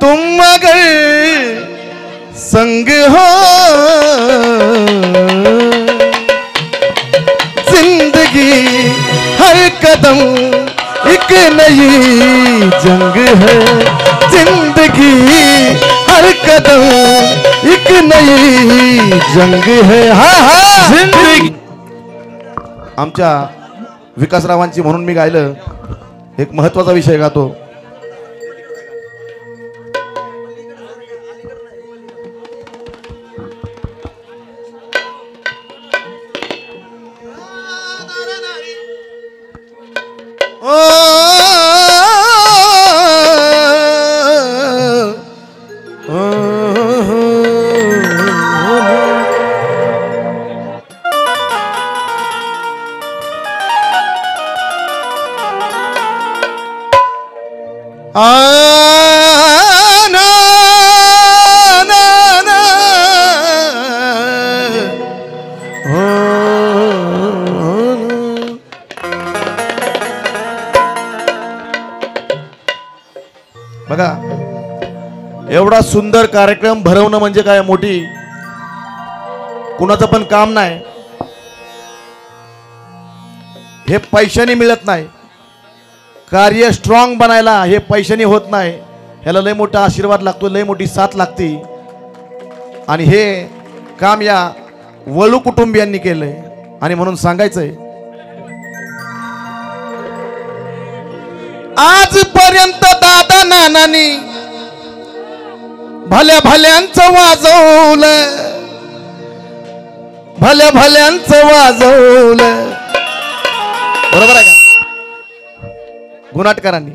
तुम मगर संग हो जिंदगी हर कदम एक नई जंग है जिंदगी हर कदम एक नई जंग है हा हा जिंदगी आमच्या विकासरावांची म्हणून मी गायलं एक महत्त्वाचा विषय गातो बघा एवढा सुंदर कार्यक्रम भरवणं म्हणजे काय मोठी कुणाचं पण काम नाही हे पैशाने मिळत नाही कार्य स्ट्रॉंग बनायला हे पैशाने होत नाही ह्याला लय मोठा आशीर्वाद लागतो लय मोठी साथ लागते आणि हे काम या वळू कुटुंबियांनी केलंय आणि म्हणून सांगायचंय आजपर्यंत दादा नानांनी भल्या भल्यांचं वाजवलं भल्या भल्यांचं वाजवलं बरोबर आहे का गुणाटकरांनी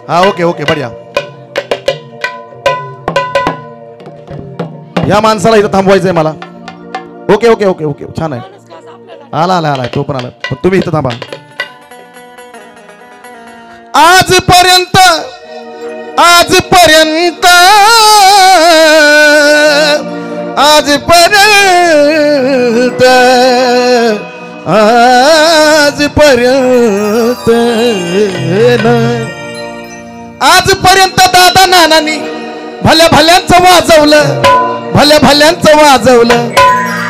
हा ओके ओके बढिया या माणसाला इथं थांबवायचंय मला ओके ओके ओके ओके छान आहे आला आला आला तो पण आला पण तुम्ही इथं थांबा आजपर्यंत आजपर्यंत आजपर्यंत आजपर्यंत आजपर्यंत दादा नानांनी भल्या भल्यांचं वाजवलं भल्या भल्यांचं वाजवलं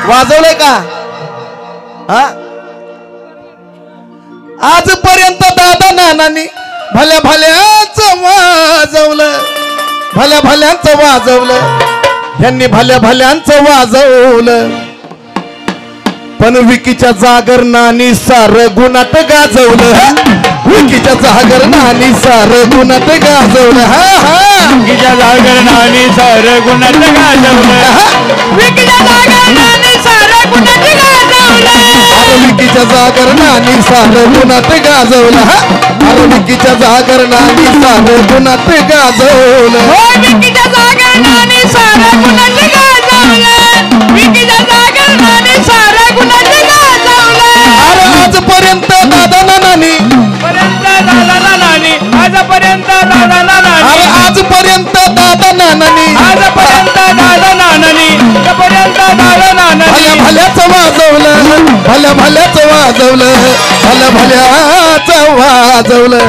वाजवलंय का हा आजपर्यंत दादा नानांनी भल्या भल्यांचं वाजवलं भल्या भल्यांचं वाजवलं यांनी भल्या भल्यांचं वाजवलं पण विकीच्या जागरणाने सारं गुणाट गाजवलं विकीच्या जागरणाने सारं गुणाट गाजवलं हा हा विकीच्या जागरणाने सारं गुणाट गाजवलं विकीच्या जागरणाने सारं गुणाट गाजवलं विकीच्या जागरणाने सारं गुणाट गाजवलं हा अरे विकीच्या जागरणाने सारं गुणाट गाजवलं विकीच्या जागरणाने सारं गुणाट गाजवलं विकीच्या जागरणाने सारं गुणाट गाजवलं अरे आजपर्यंत दादा नानांनी आजपर्यंत दादा नानांनी अरे आजपर्यंत दादा नानांनी आजपर्यंत दादा नानांनी आजपर्यंत दादा नानांनी भल्या भल्याचं वाजवलं भल्या भल्याचं वाजवलं भल्या भल्याचं वाजवलं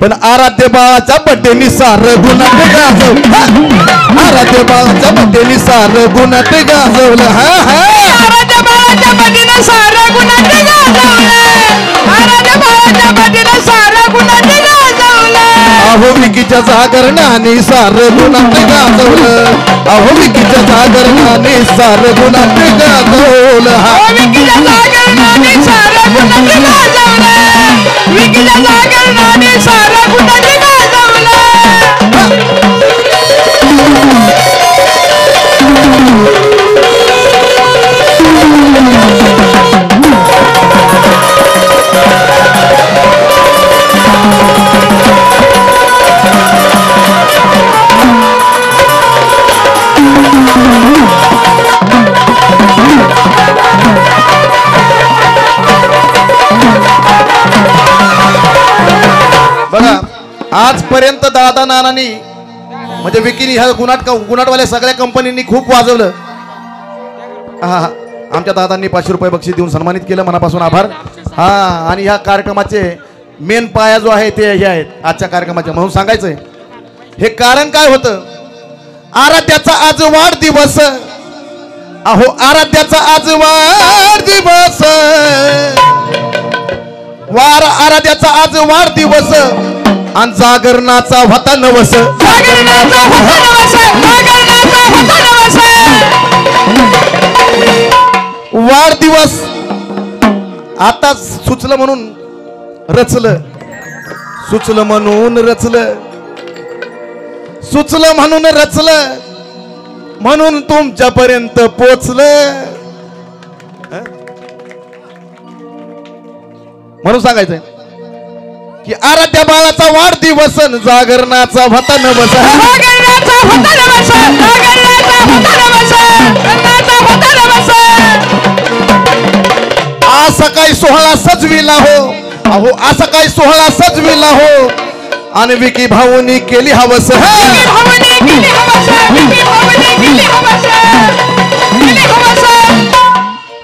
पण आराध्य बाळाच्या बड्डेनी सारं गुणाट गाजवलं आराध्य बाळाच्या बड्डेनी सारं गुणाट गाजवलं हा हा आराध्य बाळाच्या बड्डेनं सारं गुणाट गाजवलं आराध्य बाळाच्या बड्डेनं सारं गुणाट गाजवलं अहो विकीच्या जागरणाने सारं गुणाट गाजवलं अहो विकीच्या जागरणाने सारं गुणाट गाजवलं हा विकीच्या जागरणाने सारं गुणाट गाजवलं विकीच्या जागरणाने सारं गुणाट गाजवलं आजपर्यंत दादा नानांनी म्हणजे विकीनी ह्या गुणाटवाल्या सगळ्या कंपनींनी खूप वाजवलं. आमच्या दादांनी 500 रुपये बक्षीस देऊन सन्मानित केलं, मनापासून आभार. हा, आणि ह्या कार्यक्रमाचे मेन पाया जो आहे ते हे आहेत आजच्या कार्यक्रमाचे, म्हणून सांगायचंय. हे कारण काय होतं, आराध्याचा आज वाढदिवस, अहो आराध्याचा आज वाढदिवस, आराध्याचा आज वाढदिवस आणि जागरणाचा होता नवस. वाढदिवस आता सुचलं म्हणून रचलं, सुचलं म्हणून रचलं, सुचलं म्हणून रचलं, म्हणून तुमच्यापर्यंत पोचलं. म्हणून सांगायचंय की आराध्या बाळाचा वाढदिवस, जागरणाचा होता नवस. असा काही सोहळा सजविला हो, अहो असा काही सोहळा सजविला हो, आणि विकी भाऊनी केली हवस.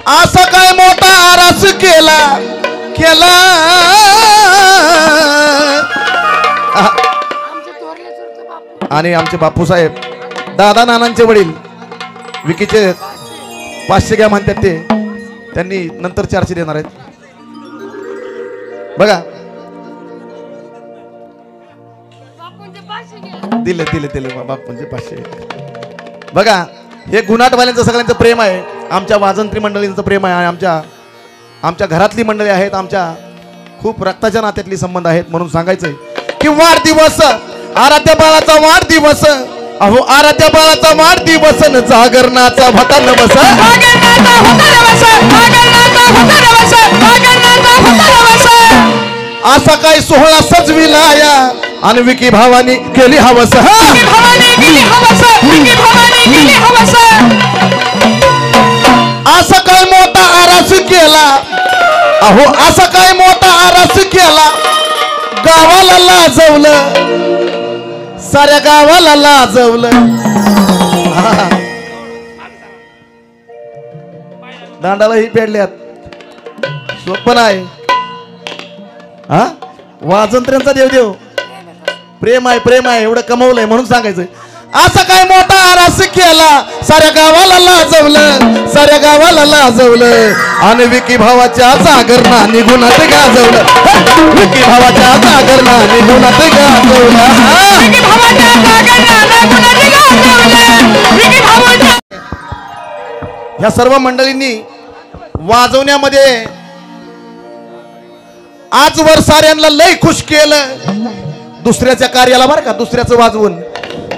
असा काय मोठा आरास केला केला, आणि आमचे बापू साहेब दादा नानांचे वडील विकीचे 500 घ्या म्हणतात ते, त्यांनी नंतर 400 देणार आहेत. बघा दिले दिले दिले बापूंचे 500. बघा हे गुन्हाटवाल्यांचं सगळ्यांचं प्रेम आहे, आमच्या वाजंत्री मंडळींचं प्रेम आहे, आमच्या घरातली मंडळी आहेत, आमच्या खूप रक्ताच्या नात्यातली संबंध आहेत. म्हणून सांगायचंय की वाढदिवस, आराध्या बाळाचा वाढदिवस, अहो आराध्या बाळाचा वाढदिवस, जागरणाचा होता नवस. असा काही सोहळा सजविला या, आणि विकी भावानी केली हवस. असा काय मोठा आरास केला, अहो असा काय मोठा आरास केला, गावाला लाजवलं, साऱ्या गावाला लाजवलं. दांडाला ही पेडल्यात, सोपं आहे. हा, वाजंत्र्यांचा देवदेव प्रेम आहे, प्रेम आहे, एवढं कमवलंय. म्हणून सांगायचंय असा काय मोठा आरास केला, साऱ्या गावाला लाजवलं, साऱ्या गावाला लाजवलं, आणि विकी भावाच्या जागरणा निगुणात गाजवलं, विकी भावाच्या जागरणा निगुणात गाजवलं. ह्या सर्व मंडळींनी वाजवण्यामध्ये आजवर साऱ्यांना लय खुश केलं. दुसऱ्याच्या कार्याला बरं का, दुसऱ्याचं वाजवून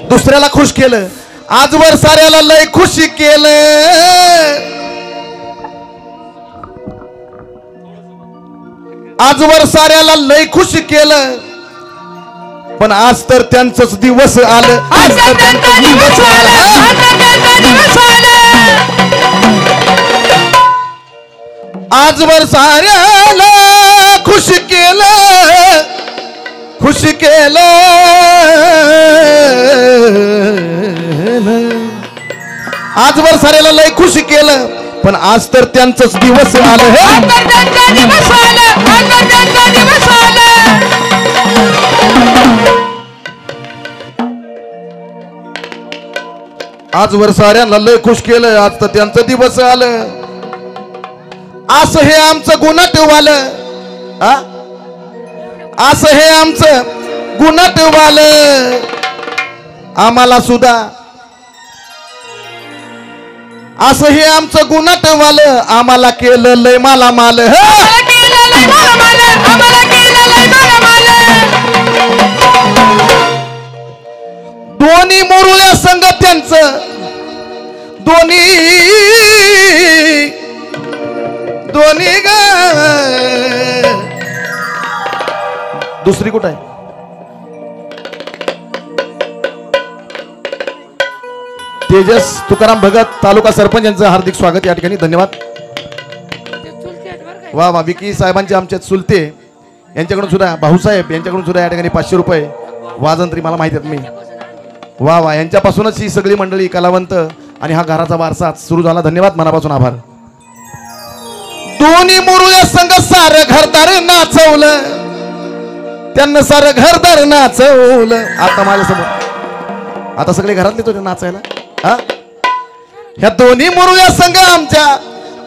दुसऱ्याला खुश केलं, आजवर साऱ्याला लय खुश केलं. आजवर साऱ्याला लय खुश केलं, पण आज तर त्यांचंच दिवस आलं, आज तर त्यांचा दिवस आजवर साऱ्याला खुश केलं, खुश केलं. आजवर साऱ्याला लय खुश केलं, पण आज तर त्यांचंच दिवस आलं. आजवर साऱ्यांना लय खुश केलं, आज तर त्यांचं दिवस आलं. असं हे आमचं गुन्हाटवालं, असं हे आमचं गुन्हाटवालं, आम्हाला सुद्धा असं हे आमचं गुन्हाटवालं, आम्हाला केलं लय माला माल. दोन्ही मोरुळ्या संघ त्यांचं, दोन्ही ग. दुसरी कुठं आहे? तेजस तुकाराम भगत तालुका सरपंच यांचं हार्दिक स्वागत या ठिकाणी, धन्यवाद. वा वा, विकी साहेबांचे आमच्या चुलते यांच्याकडून सुद्धा, भाऊसाहेब यांच्याकडून सुद्धा या ठिकाणी 500 रुपये. वाजंत्री मला माहिती आहेत मी. वा वा, यांच्यापासूनच ही सगळी मंडळी कलावंत आणि हा घराचा वारसा सुरू झाला. धन्यवाद, मनापासून आभार. दोन्ही मुरुया संघ सारं घरदार नाचवलं, त्यांना सारं घरदार नाचवलं. आता माझ्यासमोर आता सगळे घरातले तो नाचायला. हा, ह्या दोन्ही मुरुया संघ आमच्या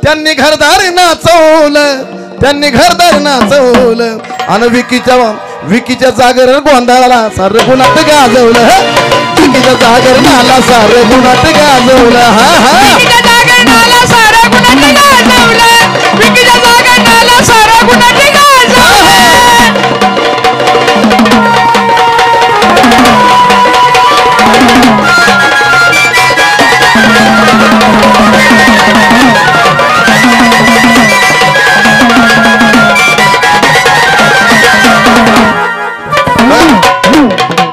त्यांनी घरदार नाचवलं, त्यांनी घरदार नाचवलं. आणि विकीच्या जागर गोंधळाला सारं गुणात गाजवलं. विकीच्या जागरणाला सारं गुणात गाजवलं. हा हा, विकीच्या जागरणाला सारं गुणात गाजवलं, विकीच्या जागरणाला सारं गुणात गाजवलं.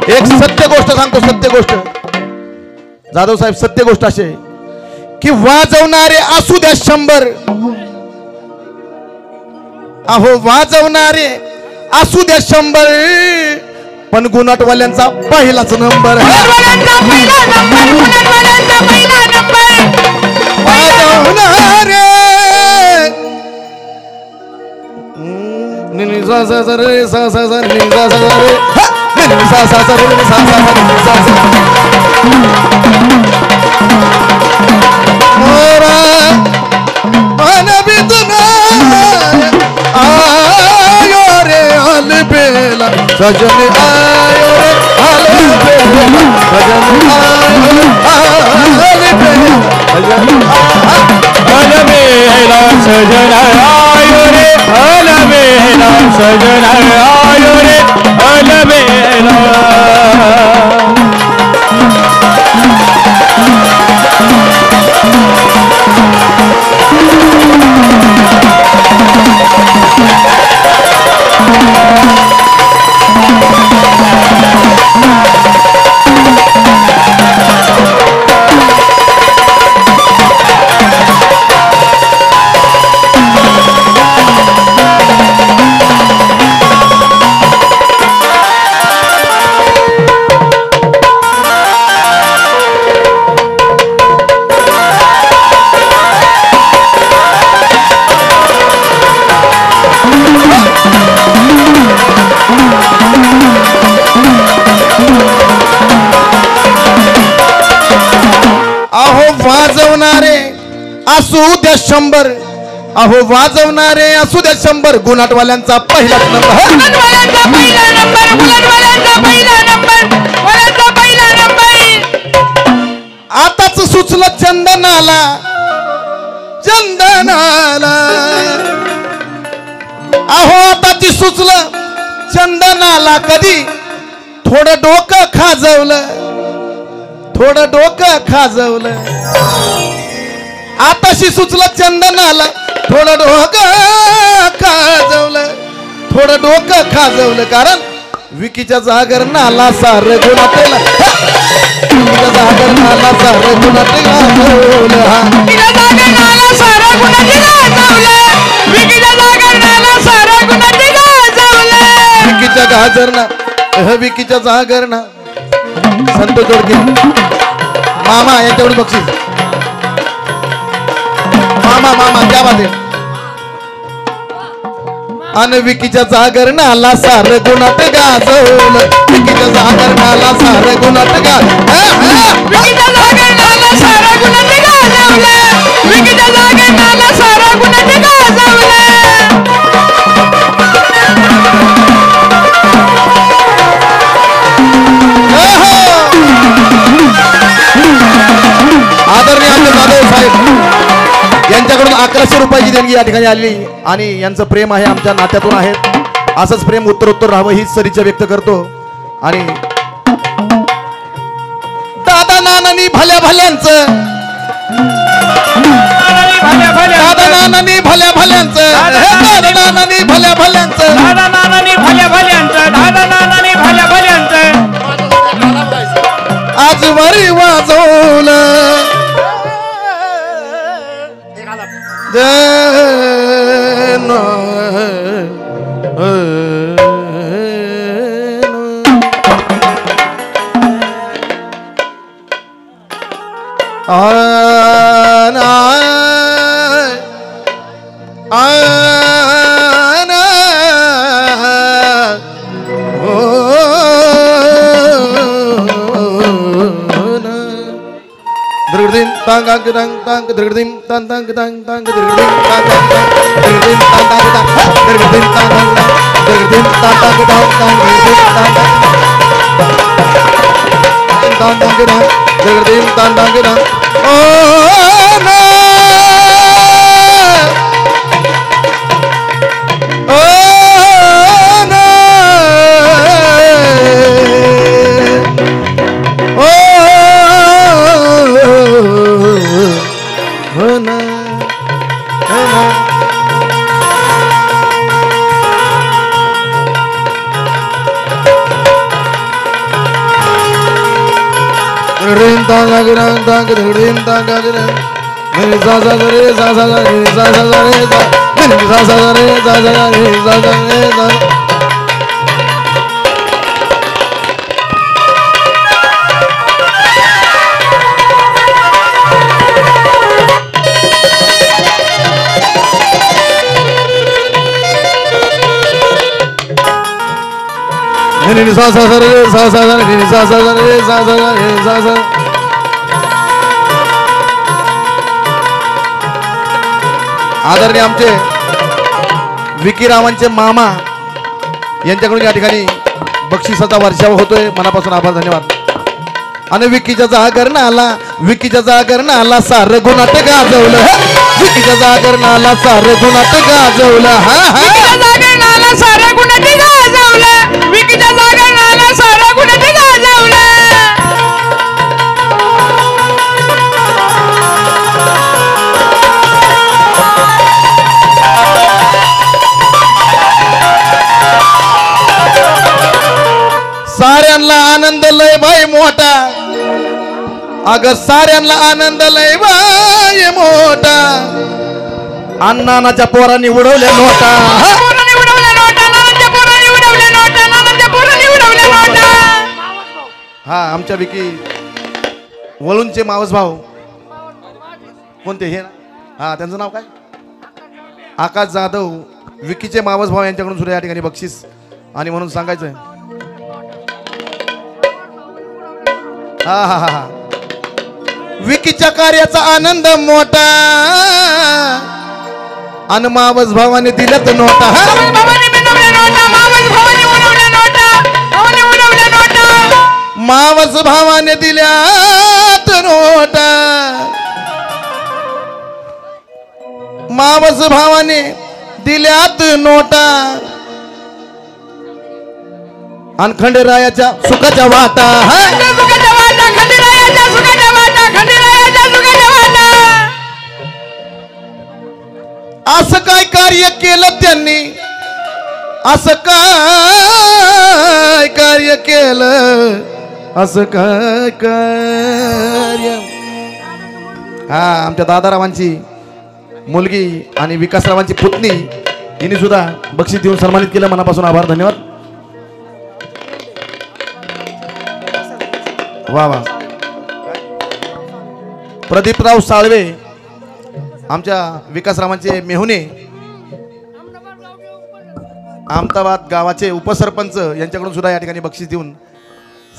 एक सत्य गोष्ट सांगतो, सत्य गोष्ट जाधव साहेब, सत्य गोष्ट अशी आहे की वाजवणारे असू द्या 100, अहो वाजवणारे असू द्या 100, पण गुणाटवाल्यांचा पहिलाच नंबर. गुणाटवाल्यांचा पहिला नंबर, गुणाटवाल्यांचा पहिला नंबर. वाजवणारे नि सा सा सा रे सा सा सा नि सा सा सा रे नि सा सा सा रे सा सा सा नि सा सा मोरा मन बितना आयो रे अलबेला सजन आयो रे अलबेला सजन आयो अलबेला सजन अलबेला सजन आयो रे अलबेला सजन आयो रे अलबेला. वाजवणारे असू द्या 100, अहो वाजवणारे असू द्या 100, गुणाटवाल्यांचा पहिला नंबर. गुणाटवाल्यांचा पहिला नंबर, गुणाटवाल्यांचा पहिला नंबर, गुणाटवाल्यांचा पहिला नंबर. आताच सुचलं चंदनाला, चंदनाला, अहो आताच सुचलं चंदनाला. कधी थोडं डोकं खाजवलं, थोडं डोकं खाजवलं. आताशी सुचलं चंदनाला, थोडं डोकं खाजवलं, थोडं डोकं खाजवलं. कारण विकीच्या जागरणाला सारं गुणाटेला, विकीच्या जागरणाला सारं गुणाट गाजवलं. विकीच्या जागरणाला सारं गुणाट गाजवलं, विकीच्या जागरणाला सारं गुणाट गाजवलं. विकीच्या गाजरणा, विकीच्या जागरणा. संतोष जोडके मामा यांच्याकडून बक्षीस. मामा मामा क्या बात आहे. अन विकीच्या जागरणाला सारं गुणाट गाजवलं, विकीच्या जागरणाला सारं गुणाट गाजवलं, विकीच्या जागरणाला सारं गुणाट गाजवलं, विकीच्या जागरणाला सारं गुणाट गाजवलं. आदरणीय आमचे जाधव साहेब यांच्याकडून 1100 रुपयाची देणगी या ठिकाणी आली आणि यांचं प्रेम आहे आमच्या नात्यातून आहे. असंच प्रेम उत्तरोत्तर राहावं हीच सदिच्छा व्यक्त करतो. आणि दादा नानानी भल्या भल्यांचं, दादा नानानी भल्या भल्यांचं, दादा नानानी भल्या भल्यांचं, दादा नानानी भल्या भल्यांचं, दादा नानानी भल्या भल्यांचं. आज वरी वाजवलं आना ओ द्रगदिम तांग तांग तांग द्रगदिम तांग तांग तांग तांग द्रगदिम तांग तांग द्रगदिम तांग तांग द्रगदिम तांग तांग द्रगदिम तांग तांग तांग द्रगदिम तांग तांग द्रगदिम तांग तांग ओ ना ओ ना ओ ना rin tang gang tang rin tang gang ni sa sa re sa sa re sa sa re sa ni sa sa re sa sa re sa sa re sa ni sa sa re sa sa re ni sa sa re sa sa re sa sa आदरणीय आमचे विकीरावांचे मामा यांच्याकडून या ठिकाणी बक्षिसाचा वर्षाव होतोय. मनापासून आभार, धन्यवाद. आणि विकीच्या जागरणाला सारं गुणात गाजवलं. विकीच्या जागरणाला सारं गुणात गाजवलं. हा विकीच्या जागरणाला सारं गुणात गाजवलं. विकीच्या जागरणाला सारं गुणात गाजवलं. साऱ्यांना आनंद लय बाई मोठा. अगं साऱ्यांना आनंद लय बाई मोठा. अण्णाच्या पोरांनी उडवल्या नोटा. हा आमच्या विकी वळूनचे मावस भाऊ कोणते हे ना, हा त्यांचं नाव काय, आकाश जाधव. विकीचे मावस भाऊ यांच्याकडून सुद्धा या ठिकाणी बक्षीस आणि म्हणून सांगायचं. हा हा हा हा विकीच्या कार्याचा आनंद मोठा. आणि मावस भावाने दिल्यात नोटा. मावस भावाने दिल्यात नोटा. मावस भावाने दिल्यात नोटा. आणि खंडेरायाच्या सुखाच्या वाटा. असं काय कार्य केलं त्यांनी, असं काय कार्य केलं, असं काय कार्य. हा आमच्या दादारावांची मुलगी आणि विकासरावांची पुतणी हिने सुद्धा बक्षीस देऊन सन्मानित केलं. मनापासून आभार, धन्यवाद. वा वा. प्रदीपराव साळवे आमच्या विकासरावांचे मेहुणे, अहमदाबाद गावाचे उपसरपंच यांच्याकडून सुद्धा या ठिकाणी बक्षीस देऊन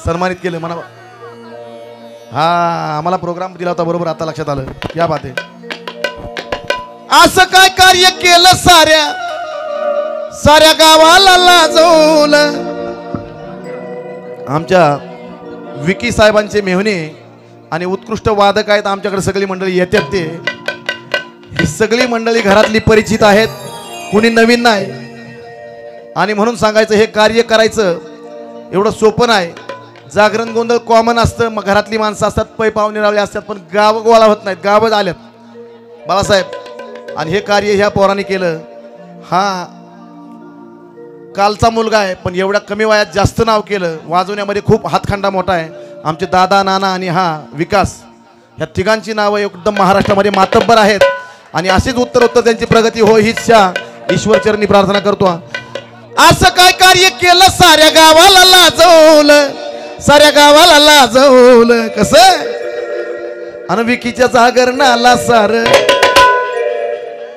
सन्मानित केलं. म्हणा हा आम्हाला प्रोग्राम दिला होता बरोबर, आता लक्षात आलं. या बात आहे. असं काय कार्य केलं साऱ्या गावाला लाजवलं. आमच्या विकी साहेबांचे मेहुणे आणि उत्कृष्ट वादक आहेत आमच्याकडे. सगळी मंडळी येतात. ते ही सगळी मंडळी घरातली परिचित आहेत, कुणी नवीन नाही. आणि म्हणून सांगायचं, हे कार्य करायचं एवढं सोपं नाही. जागरण गोंधळ कॉमन असतं, मग घरातली माणसं असतात, पै पाहुणे रावले असतात, पण गाव गोळा होत नाहीत. गावच आल्यात बाळासाहेब. आणि हे कार्य ह्या पोराने केलं. हा कालचा मुलगा आहे, पण एवढ्या कमी वयात जास्त नाव केलं. वाजवण्यामध्ये खूप हातखंडा मोठा आहे. आमचे दादा, नाना आणि हा विकास, ह्या तिघांची नावं एकदम महाराष्ट्रामध्ये मातब्बर आहेत. आणि अशीच उत्तरोत्तर त्यांची प्रगती हो हीच ईश्वरचरणी प्रार्थना करतो. असं काय कार्य केलं साऱ्या गावाला लाजवलं. साऱ्या गावाला लाजवलं. कसं. आणि विकीच्या जागरणाला सार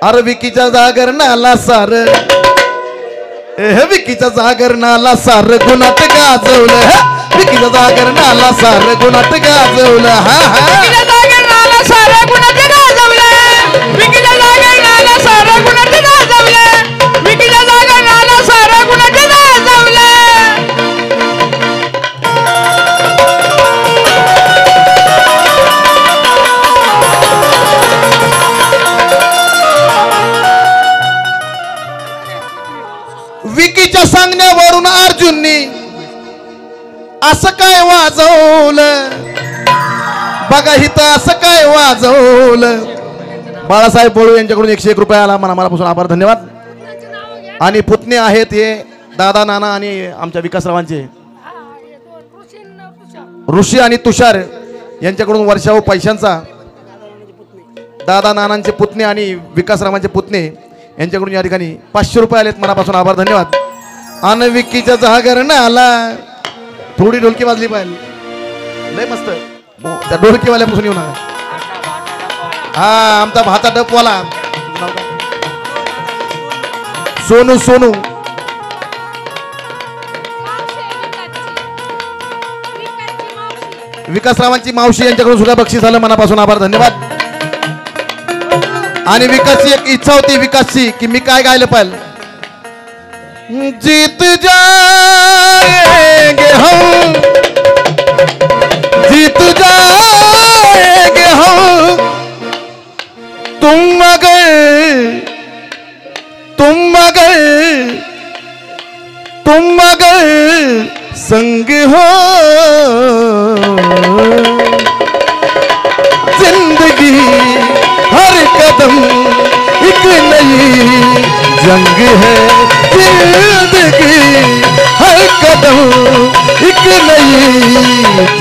अरे विकीच्या जागरणाला सार विकीच्या जागरणाला सार गुणात गाजवलं विकीच्या जागरणाला सार गुणात गाजवलं हा हा विकीच्या जागरणाला सारं गुणात गाजवलं विकीच्या जागरणाला सारं गुणात गाजवलं विकीच्या जागरणाला सारं गुणात गाजवलं विकीच्या सांगण्यावरून अर्जुननी असं काय वाजवलं बघा हिथं असं काय वाजवलं बाळासाहेब बोळू यांच्याकडून 101 रुपये आला मनापासून आभार धन्यवाद आणि पुतणे आहेत हे दादा नाना आणि आमच्या विकासरावांचे ऋषी आणि तुषार यांच्याकडून वर्षा व पैशांचा दादा नानांचे पुतणे आणि विकासरावांचे पुतणे यांच्याकडून या ठिकाणी 500 रुपये आलेत मनापासून आभार धन्यवाद आणि विकीच्या जागरणाला थोडी ढोलकी वाजली पाहिजे लय मस्त त्या ढोलकीवाल्यापासून येऊ नका हा आमचा भाता डपवाला सोनू सोनू विकासरावांची मावशी यांच्याकडून सुद्धा बक्षीस झालं मनापासून आभार धन्यवाद आणि विकासची एक इच्छा होती विकासची की मी काय गायलं पाहिजे जीत जाएंगे हम जीत जाएंगे हम तुम अगर संग हो जिंदगी हर कदम एक नई जंग है जिंदगी हर कदम एक नई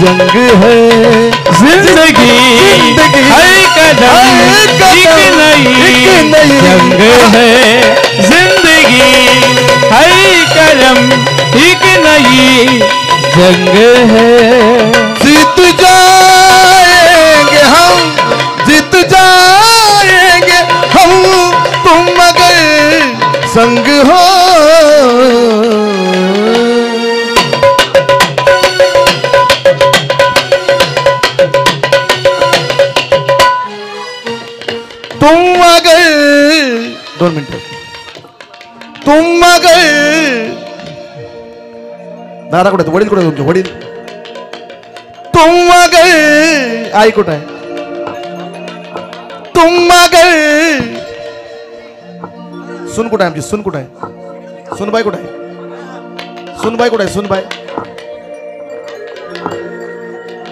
जंग है जिंदगी हर कदम एक नई जंग है जिंदगी हर कदम एक नई जंग है जीत जाएंगे हम जीत जाएंगे हम तुम मगर संग हो तुम मगर 2 मिनिट तुम मगर दादा कुठे वडील कुठे तुमचे वडील तुम मगर आई कुठे आहे तुम मगर सुन कुठे आहे आमची सुन कुठे आहे सुनबाई कुठे आहे सुनबाई कुठे आहे सुनबाई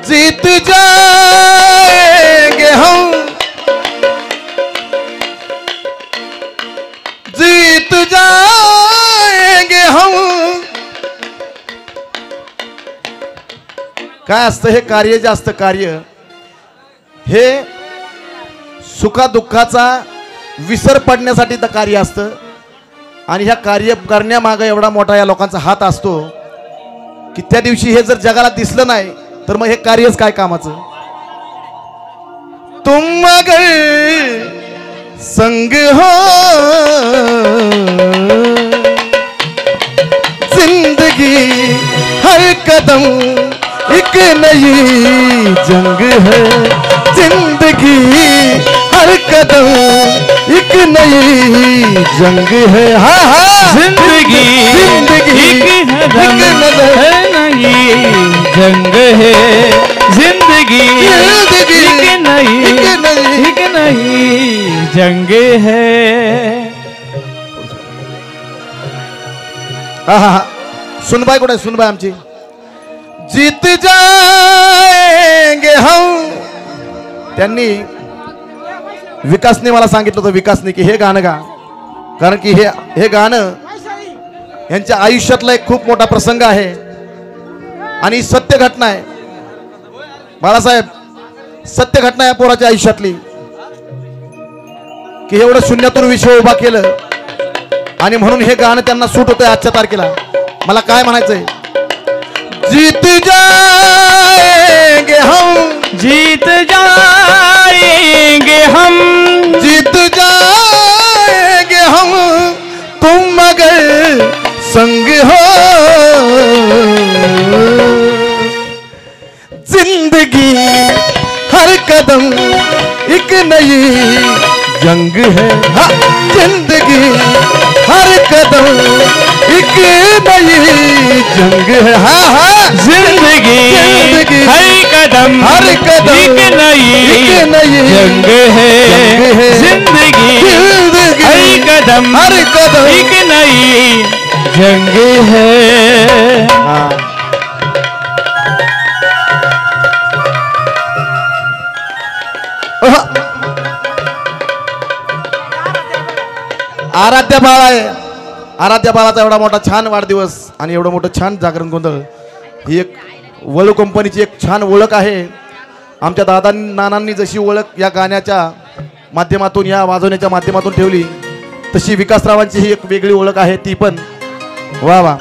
जीत जाएंगे हम जीत जाएंगे हम काय असतं हे कार्य जे असतं कार्य हे सुखादुःखाचा विसर पडण्यासाठी तर कार्य असतं आणि ह्या कार्य करण्यामागे एवढा मोठा या लोकांचा हात असतो की त्या दिवशी हे जर जगाला दिसलं नाही तर मग हे कार्यच काय कामाचं तुम मगर संग हो जिंदगी हर कदम एक नई जंग है जिंदगी हर कदम एक नई जंग है हाँ हाँ जिंदगी जिंदगी एक नई जंग है जिंदगी एक नई जंग है हाँ हाँ सुनबाई कुठे सुनबाई आमची जीत जाएंगे हम त्यांनी विकासने मला सांगितलं होतं विकासने की हे गाणं गा कारण की हे गाणं यांच्या आयुष्यातला एक खूप मोठा प्रसंग आहे आणि सत्य घटना आहे बाळासाहेब सत्य घटना आहे पोराच्या आयुष्यातली की एवढं शून्यातून विश्व उभा केलं आणि म्हणून हे गाणं त्यांना सूट होतंय आजच्या तारखेला मला काय म्हणायचंय जीत जाएंगे हम जीत जाएंगे हम जीत जाएंगे जंग है हाँ, जिंदगी हर कदम एक नई जंग है हाँ हाँ जिंदगी हर कदम एक नई जंग है जिंदगी हर कदम एक नई जंग है। हाँ। आराध्या बाळ आहे आराध्या बाळाचा एवढा मोठा छान वाढदिवस आणि एवढं मोठं छान जागरण गोंधळ ही एक वळू कंपनीची एक छान ओळख आहे। आमच्या दादा नानांनी जशी ओळख या गाण्याच्या माध्यमातून या वाजवण्याच्या माध्यमातून ठेवली तशी विकासरावांची ही एक वेगळी ओळख आहे ती पण वा वा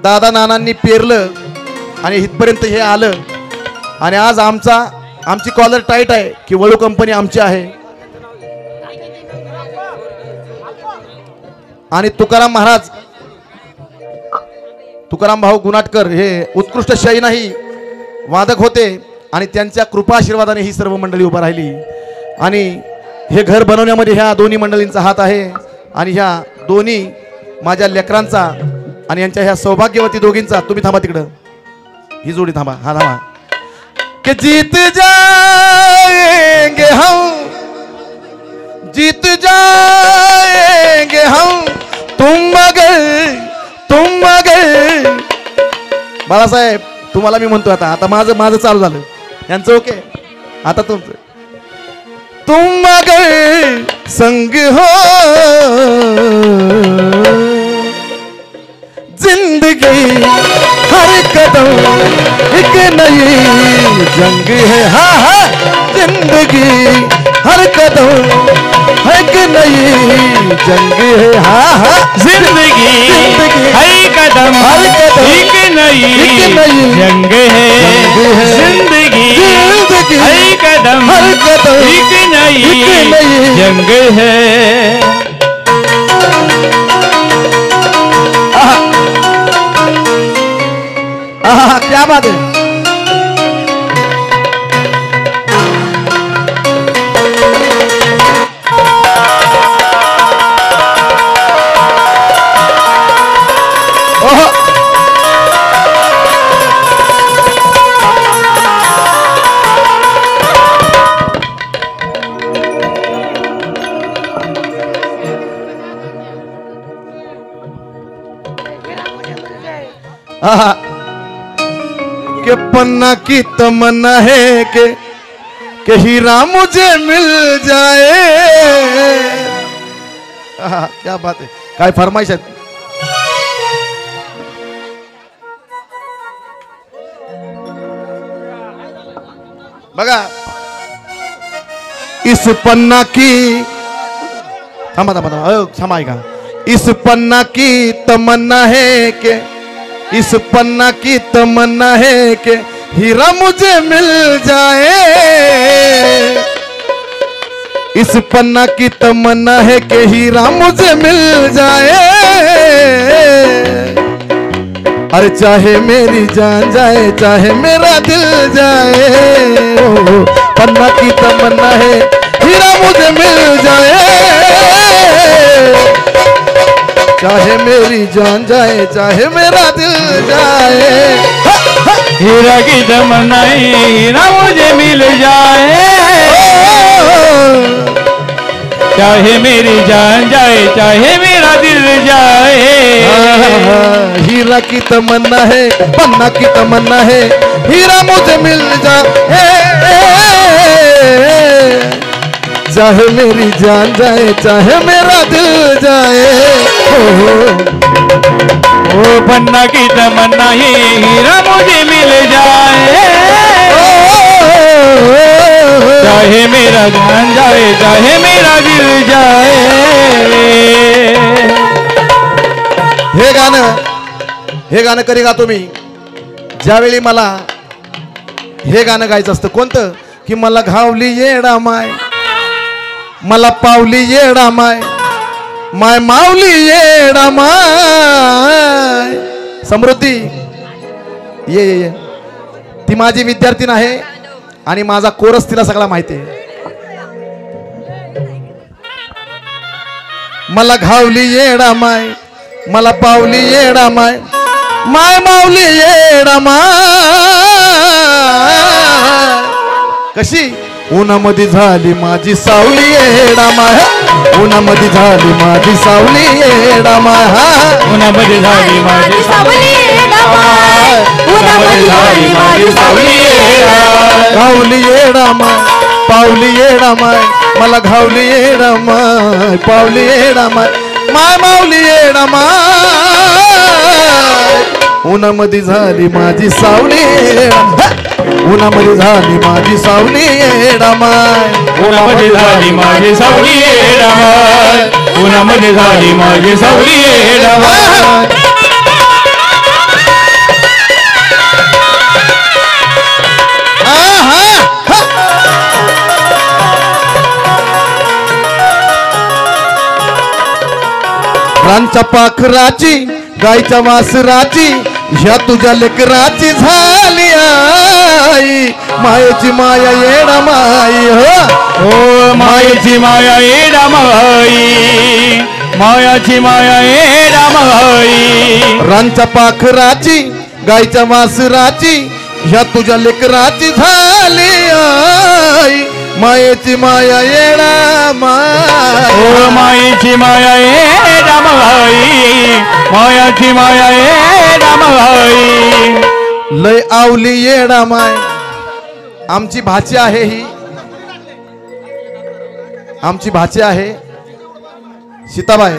दादा नानांनी पेरलं आणि इथपर्यंत हे आलं आणि आज आमची कॉलर टाईट आहे की वळू कंपनी आमची आहे आणि तुकाराम महाराज तुकाराम भाऊ गुणाटकर हे उत्कृष्ट शयनाही वादक होते आणि त्यांच्या कृपा आशीर्वादाने ही सर्व मंडळी उभा राहिली आणि हे घर बनवण्यामध्ये ह्या दोन्ही मंडळींचा हात आहे आणि ह्या दोन्ही माझ्या लेकरांचा आणि यांच्या ह्या सौभाग्यवती दोघींचा तुम्ही थांबा तिकडं ही जोडी थांबा हा थांबा कि जीत जाएंगे हम जीत जाएंगे हम तुम मगर बाळासाहेब तुम्हाला मी म्हणतो आता माझं चालू झालं यांचं ओके आता तुमचं तुम मगर संग हो जिंदगी हर कदम एक नई जंग है हाँ हाँ जिंदगी हर कदम एक नई जंग है हाँ हाँ जिंदगी हर कदम एक नई जंग है जिंदगी हर कदम एक नई जंग है। क्या बात है के पन्ना की तमन्ना है कि हीरा मुझे मिल जाए क्या बात है काय फरमाइश है बघा इस पन्ना की थांबा का इस पन्ना की तमन्ना है कि इस पन्ना की तमन्ना है कि हीरा मुझे मिल जाए इस पन्ना की तमन्ना है कि हीरा मुझे मिल जाए अरे चाहे मेरी जान जाए चाहे मेरा दिल जाए ओ, पन्ना की तमन्ना है हीरा मुझे मिल जाए चाहे मेरी जान जाए चाहे मेरा दिल जाए हीरा की तमन्ना हीरा मुझे मिल जाए चाहे मेरी जान जाए चाहे मेरा दिल जाए हीरा की तमन्ना है पन्ना की तमन्ना है हीरा मुझे मिल जाए चाहे मेरी जान जाए चाहे मेरा दिल जाए ओ पन्ना की तमन्ना हीरा मुझे मिल जाए चाहे मेरा जान जाए चाहे मेरा दिल जाए। हे गाणं कधी गातो मी ज्यावेळी मला हे गाणं गायचं असतं कोणतं की मला घावली येडा माय मला पावली येडा माय माय मावली येडा माय समृद्धी ये ती माझी विद्यार्थीन आहे आणि माझा कोरस तिला सगळा माहिती आहे मला घावली येडा माय मला पावली येडा माय माय मावली येडा माय कशी उन्हामध्ये झाली माझी सावली येडा माय उन्हामध्ये झाली माझी सावली येडा माय उन्हामध्ये झाली माझी सावली येडा माय उन्हामध्ये झाली माझी सावली येडा घावली येडा माय पावली येडा माय मला घावली येडा माय पावली येडा माय माय मावली येडा माय उन्हामध्ये झाली माझी सावली उन्हामध्ये झाली माझी सावली येडा माय उन्हामध्ये झाली माझी सावली येडा माय उन्हामध्ये झाली माझी सावली येडा माय रांच्या पाखराची गायच्या वासराची ह्या तुझ्या लेकराची झाली आई मायेची माया येडा माई हो मायेची माया येडा माई मायाची माया येडा माई रांच्या पाखराची गायच्या वासराची ह्या तुझ्या लेकराची झाली आई मायेची माया येडा माई हो मायेची माया येडा माई मायाची माया येडा माई लय आवली येडा माय आमची भाची आहे ही आमची भाची आहे सीताबाई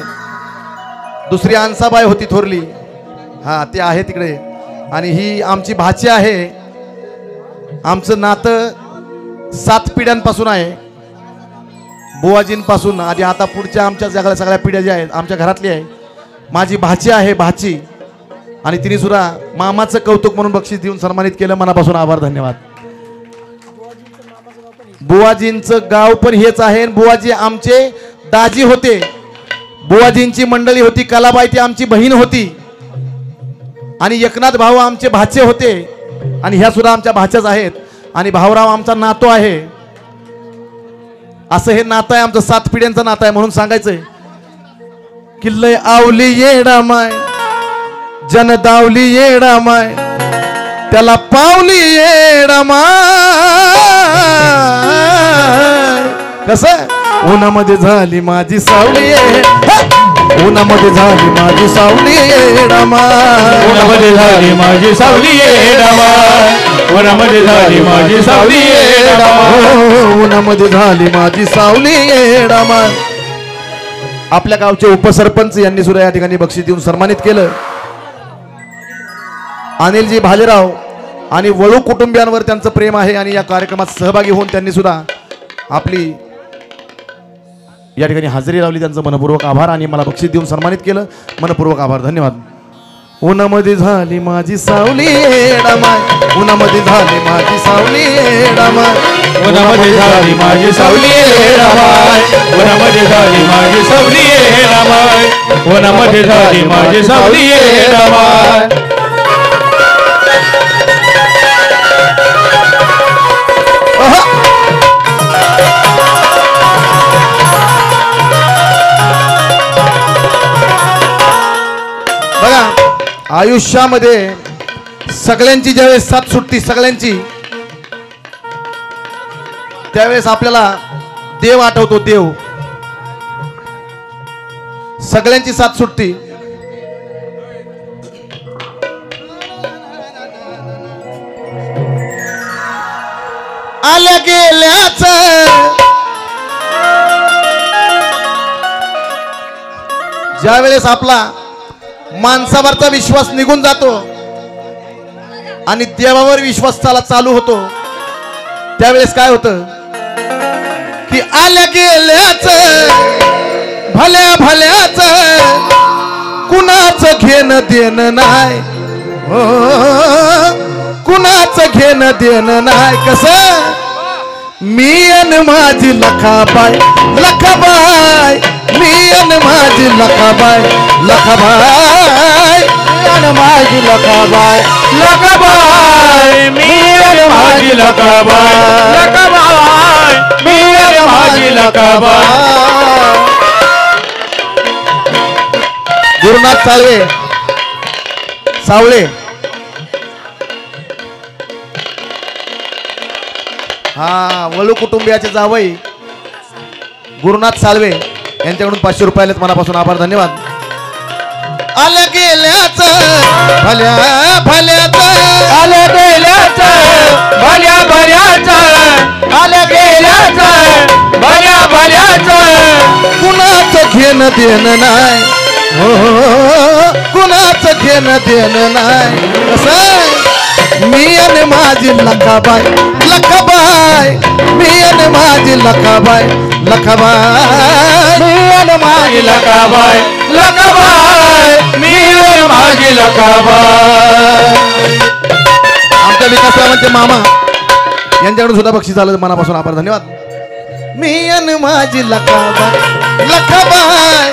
दुसरी अंसाबाई होती थोरली हा ती आहे तिकडे आणि ही आमची भाची आहे आमचं नातं 7 पिढ्यांपासून आहे बुवाजींपासून आधी आता पुढच्या आमच्या सगळ्या पिढ्या ज्या आहेत आमच्या घरातली आहे माझी भाची आहे भाची आणि तिने सुद्धा मामाचं कौतुक म्हणून बक्षीस देऊन सन्मानित केलं मनापासून आभार धन्यवाद बुवाजींचं गाव पण हेच आहे बुवाजी आमचे दाजी होते बुवाजींची मंडळी होती कलाबाई ती आमची बहीण होती आणि एकनाथ भाऊ आमचे भाचे होते आणि ह्या सुद्धा आमच्या भाच्याच आहेत आणि भाऊराव आमचा नातो आहे असं हे नातं आहे आमचं 7 पिढ्यांचं नातं आहे म्हणून सांगायचंय किल्लय आवली येडा माय जन दावली येडा माय त्याला पावली येडा माय कसं उन्हामध्ये झाली माझी सावली उन्हामध्ये झाली माझी सावली येडा माय उन्हामध्ये झाली माझी सावली येडा माय उन्हामध्ये झाली माझी सावली येडा माय उन्हामध्ये झाली माझी सावली येडा माय आपल्या गावचे उपसरपंच यांनी सुद्धा या ठिकाणी बक्षीस देऊन सन्मानित केलं अनिलजी भालेराव आणि वळू कुटुंबियांवर त्यांचं प्रेम आहे आणि या कार्यक्रमात सहभागी होऊन त्यांनी सुद्धा आपली या ठिकाणी हजेरी लावली त्यांचं मनपूर्वक आभार आणि मला बक्षीस देऊन सन्मानित केलं मनपूर्वक आभार धन्यवाद उन्हामध्ये झाली माझी सावली येडा माय उन्हामध्ये झाली माझी सावली येडा माय उन्हामध्ये झाली माझी सावली येडा माय उन्हामध्ये झाली माझी सावली येडा माय उन्हामध्ये झाली माझी सावली येडा माय बघा आयुष्यामध्ये सगळ्यांची ज्यावेळेस साथ सुटती सगळ्यांची त्यावेळेस आपल्याला देव आठवतो देव सगळ्यांची साथ सुटती आल्या गेल्याच ज्यावेळेस आपला माणसावरचा विश्वास निघून जातो आणि देवावर विश्वास चालू होतो त्यावेळेस काय होतं की आल्या गेल्याच भल्या भल्याच कुणाचं घेणं देणं नाही हो कुणाचं घेणं देणं नाही कसं मी अन माझी लखाबाई लखाबाई मी अन माझी लखाबाई लखाबाई अन माझी लखाबाई लकाबाई मी अन माझी लकाबाई लकाबाई मी अन माझी लकाबाई गुरुनाथ साळवे सावळे, हा वळू कुटुंबियाचे जावई गुरुनाथ साळवे यांच्याकडून 500 रुपये आलेत. मनापासून आभार, धन्यवाद. आल्या गेल्याच भल्या भल्याच, आल्या गेल्याच भल्या भल्याच, आल्या गेल्याच भल्या भल्याच. कुणाचं घेणं देणं नाही, हो कुणाचं घेणं देणं नाही. कसं मी आणि माझी लखाबाई लखाबाई, मी आणि माझी लखाबाई लखाबाई, मी आणि माझी लकाबाई लकाबाई, मी आणि माझी लकाबाई. आमच्या विकासरावांचे मामा यांच्याकडून सुद्धा बक्षीस झालं. मनापासून आभार, धन्यवाद. मी आणि माझी लखाबाई लखाबाई,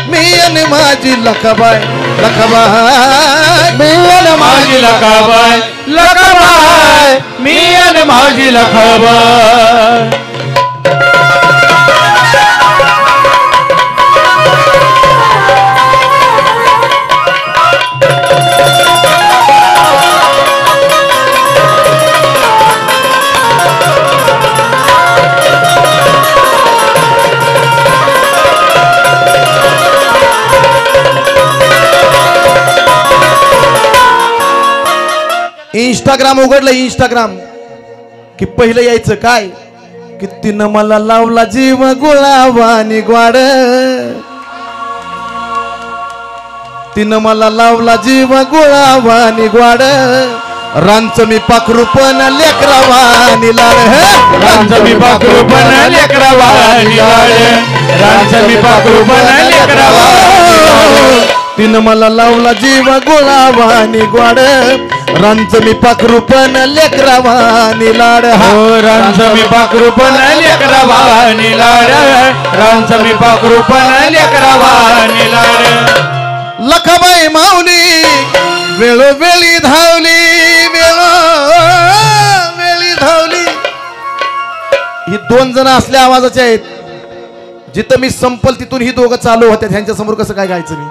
मी आणि माझी लखाबाई लखाबाई, मी आणि माझी लकाबाई लकाबाई, मी आणि माझी लकाबाई. इंस्टाग्राम उघडलं, इंस्टाग्राम की पहिलं यायचं काय की तिनं मला लावला जीव गुलाबानी ग्वाड, तिनं मला लावला जीव गुलाबानी ग्वाड, रांच मी पाखरू पण लेकरावानी लाड, रांच मी पाखरू पण लेकरावानी लाड, रांच मी पाखरू पण लेकरावानी. तिनं मला लावला जीव गुलाबानी ग्वाड, रांच मी पाखरू पण लेकरावानी लाड, हो रांच मी पाखरू पण लेकरावानी लाड, रांच मी पाखरू पण लेकरावानी लाड. लखाबाई माऊली वेळोवेळी धावली, वेळोवेळी धावली. ही 2 जण असल्या आवाजाचे आहेत, जिथं मी संपल तिथून ही दोघं चालू होत्या. ह्यांच्या समोर कसं काय गायचं मी?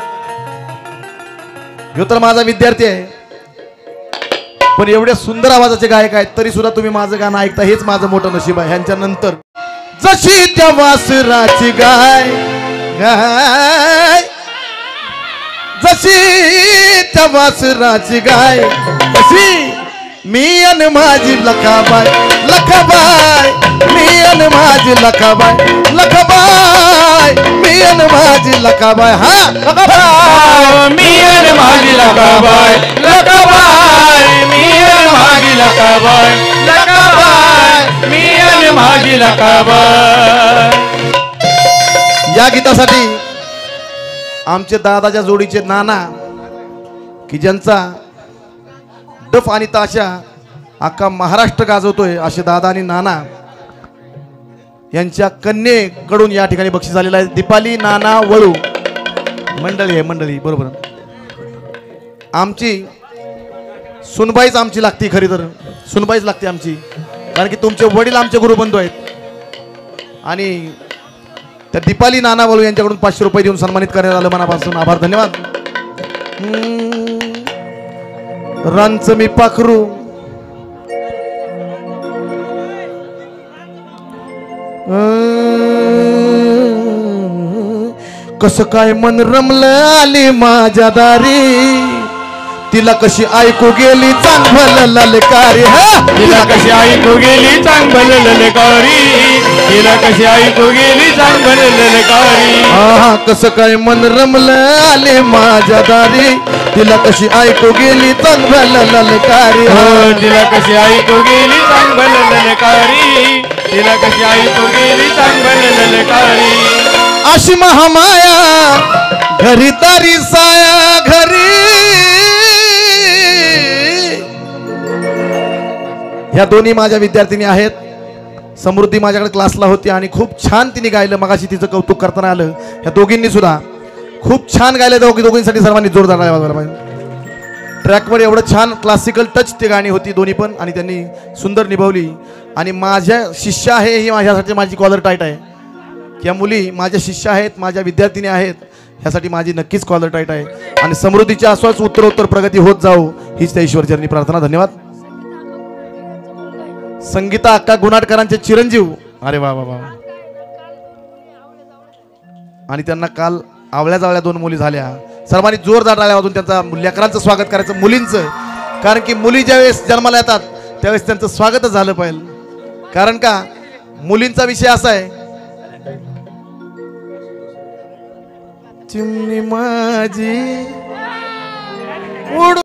ह्यो तर माझा विद्यार्थी आहे, पण एवढ्या सुंदर आवाजाचे गायक आहेत तरी सुद्धा तुम्ही माझं गाणं ऐकता, हेच माझं मोठं नशीब आहे. ह्यांच्या नंतर जशी त्या वासराची गाय गाय, जशी त्या वासराची गाय, तशी मी आणि माझी लखाबाई लखाबाई, मी आणि माझी लखाबाई लखाबाई, मी आणि माझी लखाबाई, हा लखाबाई, मी आणि माझी लकाबाई लकाबाई, मी आणि माझी लकाबाई लकाबाई, मी आणि माझी लकाबाई. या गीतासाठी आमचे दादाच्या जोडीचे नाना की ज्यांचा डफ आणि ताशा अख्खा महाराष्ट्र गाजवतोय, असे दादा आणि नाना यांच्या कन्येकडून या ठिकाणी बक्षीस झालेलं आहे. दीपाली नाना वळू मंडळी आहे, मंडळी बरोबर. आमची सुनबाईच आमची लागती, खरी तर सुनबाईच लागते आमची, कारण की तुमचे वडील आमचे गुरुबंधू आहेत. आणि त्या दीपाली नाना वळू यांच्याकडून 500 रुपये देऊन सन्मानित करण्यात आलं. मनापासून आभार, धन्यवाद. रांच मी पाखरू कसं काय मन रमलं आली माझ्या दारी, तिला कशी ऐकू गेली चांगलं ललकारी, तिला कशी ऐकू गेली चांगलं ललकारी, तिला कशी ऐकू गेली चांगलं ललकारी. हा कसं काय मन रमलं आले माझ्या दारी, तिला कशी ऐकू गेली चांगलं ललकारी, हो तिला कशी ऐकू गेली चांगलं ललकारी, तिला कशी ऐकू गेली चांगलं ललकारी. अशी महामाया घरी तारी साया घरी. ह्या दोन्ही माझ्या विद्यार्थिनी आहेत. समृद्धी माझ्याकडे क्लासला होती आणि खूप छान तिने गायलं. मगाशी तिचं कौतुक करताना आलं. ह्या दोघींनी सुद्धा खूप छान गायलं. दोघींसाठी सर्वांनी जोरदार टाळ्या वाजवायला पाहिजे. ट्रॅकवर एवढं छान क्लासिकल टच ती गाणी होती दोन्ही पण, आणि त्यांनी सुंदर निभावली. आणि माझ्या शिष्य आहे ही माझ्यासाठी माझी कॉलर टाईट आहे. या मुली माझ्या शिष्य आहेत, माझ्या विद्यार्थिनी आहेत. ह्यासाठी माझी नक्कीच कॉलर टाईट आहे आणि समृद्धीच्या असंच उत्तरोत्तर प्रगती होत जाऊ हीच त्या ईश्वरचरणी प्रार्थना. धन्यवाद. संगीता अक्का गुणाटकरांचे चिरंजीव. अरे वा वा वा. आणि त्यांना काल आवळ्या जावळ्या 2 मुली झाल्या. सर्वांनी जोरदार टाळ्या वाजवून त्यांचा लेकरांचं स्वागत करायचं, मुलींचं. कारण की मुली ज्यावेळेस जन्माला येतात त्यावेळेस त्यांचं स्वागतच झालं पाहिजे. कारण का मुलींचा विषय असा आहे, चिमणी माझी उड